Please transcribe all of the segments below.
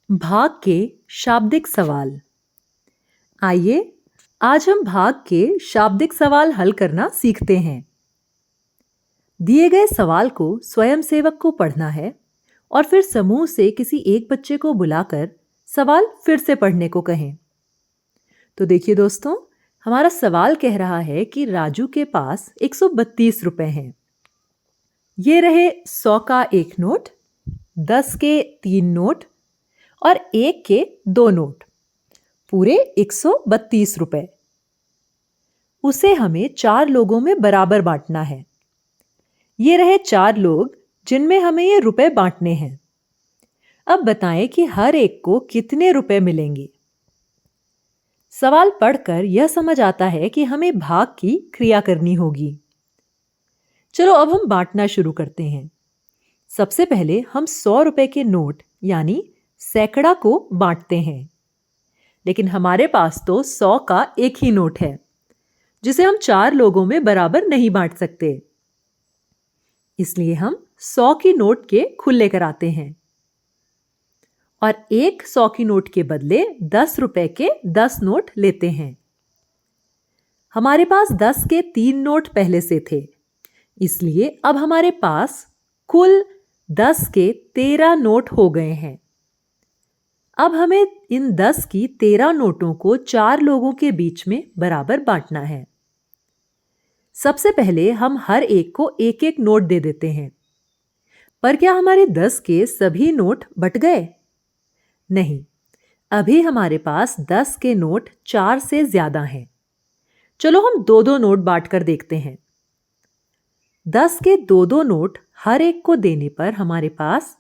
भाग के शाब्दिक सवाल। आइए आज हम भाग के शाब्दिक सवाल हल करना सीखते हैं। दिए गए सवाल को स्वयंसेवक को पढ़ना है और फिर समूह से किसी एक बच्चे को बुलाकर सवाल फिर से पढ़ने को कहें। तो देखिए दोस्तों, हमारा सवाल कह रहा है कि राजू के पास 132 रुपए हैं। ये रहे 100 का एक नोट, 10 के 3 नोट और 1 के 2 नोट, पूरे 132 रुपए। उसे हमें 4 लोगों में बराबर बांटना है। ये रहे 4 लोग जिनमें हमें ये रुपए बांटने हैं। अब बताएं कि हर एक को कितने रुपए मिलेंगे। सवाल पढ़कर यह समझ आता है कि हमें भाग की क्रिया करनी होगी। चलो अब हम बांटना शुरू करते हैं। सबसे पहले हम 100 रुपए के नोट यानी सैकड़ा को बांटते हैं, लेकिन हमारे पास तो 100 का एक ही नोट है जिसे हम 4 लोगों में बराबर नहीं बांट सकते। इसलिए हम 100 की नोट के खुले कराते हैं और एक 100 की नोट के बदले 10 रुपए के 10 नोट लेते हैं। हमारे पास 10 के 3 नोट पहले से थे, इसलिए अब हमारे पास कुल 10 के 13 नोट हो गए हैं। अब हमें इन 10 की 13 नोटों को 4 लोगों के बीच में बराबर बांटना है। सबसे पहले हम हर एक को एक एक नोट दे देते हैं। पर क्या हमारे 10 के सभी नोट बट गए? नहीं, अभी हमारे पास 10 के नोट 4 से ज्यादा हैं। चलो हम 2-2 नोट बांटकर देखते हैं। 10 के 2-2 नोट हर एक को देने पर हमारे पास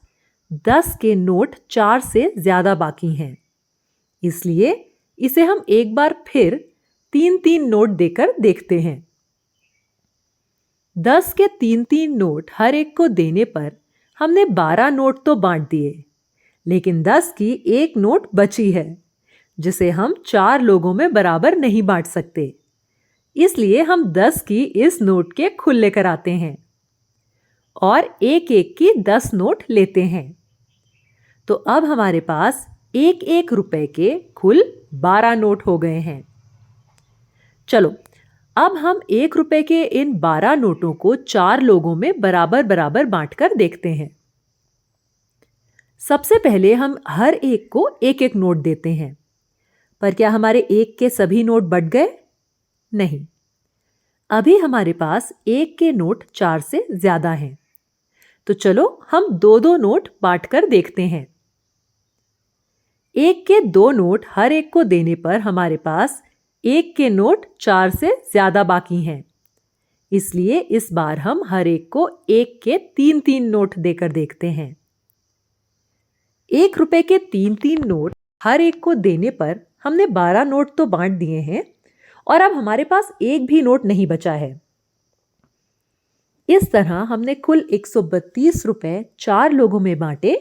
10 के नोट 4 से ज्यादा बाकी हैं। इसलिए इसे हम एक बार फिर 3-3 नोट देकर देखते हैं। 10 के 3-3 नोट हर एक को देने पर हमने 12 नोट तो बांट दिए, लेकिन 10 की एक नोट बची है जिसे हम 4 लोगों में बराबर नहीं बांट सकते। इसलिए हम 10 की इस नोट के खुले कराते हैं और एक एक की 10 नोट लेते हैं। तो अब हमारे पास एक एक रुपए के कुल 12 नोट हो गए हैं। चलो अब हम 1 रुपए के इन 12 नोटों को 4 लोगों में बराबर बराबर बांटकर देखते हैं। सबसे पहले हम हर एक को एक एक नोट देते हैं। पर क्या हमारे एक के सभी नोट बट गए? नहीं, अभी हमारे पास एक के नोट 4 से ज्यादा हैं। तो चलो हम 2-2 नोट बांटकर देखते हैं। एक के 2 नोट हर एक को देने पर हमारे पास एक के नोट 4 से ज्यादा बाकी हैं। इसलिए इस बार हम हर एक को एक के 3-3 नोट देकर देखते हैं। 1 रुपए के 3-3 नोट हर एक को देने पर हमने 12 नोट तो बांट दिए हैं और अब हमारे पास एक भी नोट नहीं बचा है। इस तरह हमने कुल 132 रुपए 4 लोगों में बांटे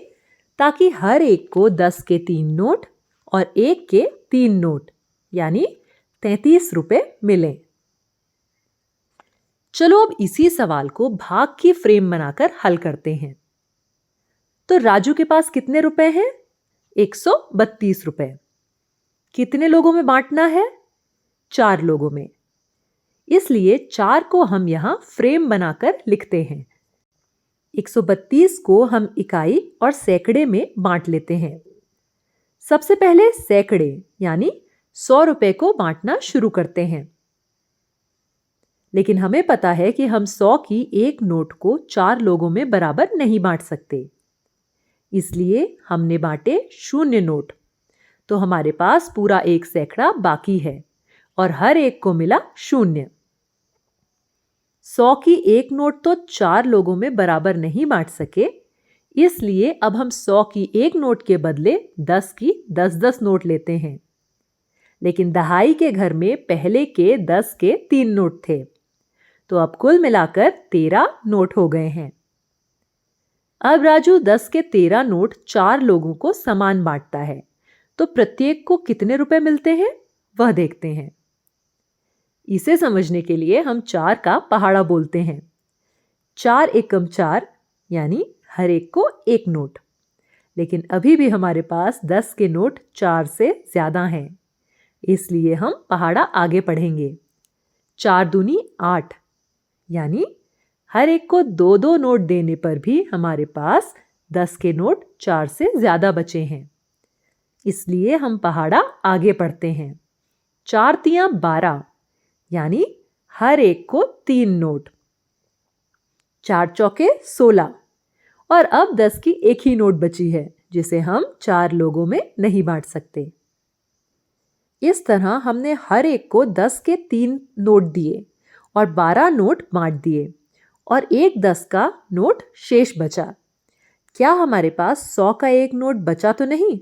ताकि हर एक को 10 के 3 नोट और 1 के 3 नोट यानी 33 रुपए मिले। चलो अब इसी सवाल को भाग की फ्रेम बनाकर हल करते हैं। तो राजू के पास कितने रुपए हैं? 132 रुपए। कितने लोगों में बांटना है? 4 लोगों में। इसलिए 4 को हम यहां फ्रेम बनाकर लिखते हैं। 132 को हम इकाई और सैकड़े में बांट लेते हैं। सबसे पहले सैकड़े यानी 100 रुपए को बांटना शुरू करते हैं, लेकिन हमें पता है कि हम 100 की एक नोट को 4 लोगों में बराबर नहीं बांट सकते। इसलिए हमने बांटे 0 नोट, तो हमारे पास पूरा एक सैकड़ा बाकी है और हर एक को मिला 0। 100 की एक नोट तो 4 लोगों में बराबर नहीं बांट सके, इसलिए अब हम 100 की एक नोट के बदले 10 की 10-10 नोट लेते हैं। लेकिन दहाई के घर में पहले के 10 के 3 नोट थे, तो अब कुल मिलाकर 13 नोट हो गए हैं। अब राजू 10 के 13 नोट 4 लोगों को समान बांटता है, तो प्रत्येक को कितने रुपए मिलते हैं वह देखते हैं। इसे समझने के लिए हम 4 का पहाड़ा बोलते हैं। 4 एकम 4 यानी हर एक को एक नोट। लेकिन अभी भी हमारे पास 10 के नोट 4 से ज्यादा हैं। इसलिए हम पहाड़ा आगे पढ़ेंगे। 4 दूनी 8, यानी हर एक को 2-2 नोट देने पर भी हमारे पास 10 के नोट 4 से ज्यादा बचे हैं। इसलिए हम पहाड़ा आगे पढ़ते हैं। 4 तियां 12, यानी हर एक को 3 नोट। 4 चौके 16, और अब 10 की एक ही नोट बची है जिसे हम 4 लोगों में नहीं बांट सकते। इस तरह हमने हर एक को 10 के 3 नोट दिए और 12 नोट बांट दिए और एक 10 का नोट शेष बचा। क्या हमारे पास 100 का एक नोट बचा तो नहीं?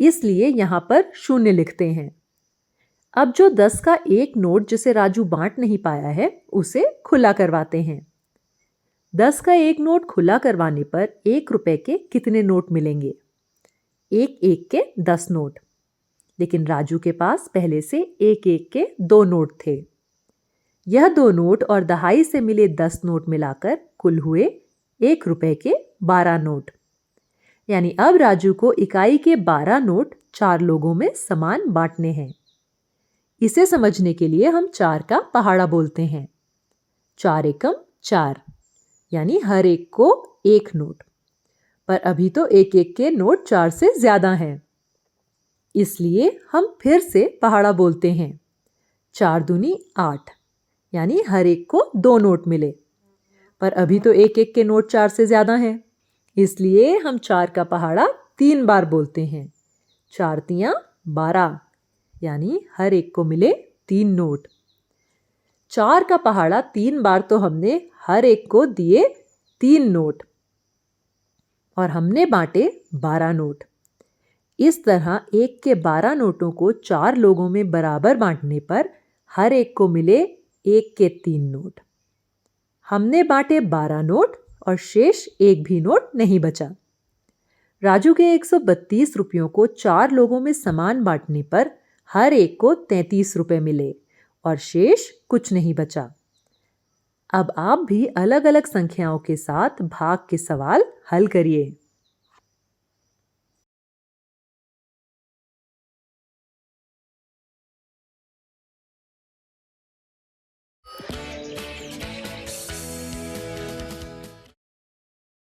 इसलिए यहां पर 0 लिखते हैं। अब जो 10 का एक नोट जिसे राजू बांट नहीं पाया है उसे खुला करवाते हैं। 10 का एक नोट खुला करवाने पर 1 रुपए के कितने नोट मिलेंगे? एक के 10 नोट, लेकिन राजू के पास पहले से एक के 2 नोट थे। यह 2 नोट और दहाई से मिले 10 नोट मिलाकर कुल हुए 1 रुपए के 12 नोट। यानी अब राजू को इकाई के 12 नोट 4 लोगों में समान बांटने हैं। इसे समझने के लिए हम 4 का पहाड़ा बोलते हैं। 4 एकम 4, यानी हर एक को 1 नोट। पर अभी तो एक के नोट 4 से ज्यादा हैं। इसलिए हम फिर से पहाड़ा बोलते हैं। 4 दूनी 8, यानी हर एक को 2 नोट मिले। पर अभी तो एक के नोट 4 से ज्यादा हैं। इसलिए हम 4 का पहाड़ा 3 बार बोलते हैं। 4 तियां 12, यानी हर एक को मिले 3 नोट। 4 का पहाड़ा 3 बार तो हमने हर एक को दिए 3 नोट और हमने बांटे 12 नोट। इस तरह 1 के 12 नोटों को 4 लोगों में बराबर बांटने पर हर एक को मिले 1 के 3 नोट। हमने बांटे 12 नोट और शेष एक भी नोट नहीं बचा। राजू के 132 रुपयों को 4 लोगों में समान बांटने पर हर एक को 33 रुपए मिले और शेष कुछ नहीं बचा। अब आप भी अलग अलग संख्याओं के साथ भाग के सवाल हल करिए।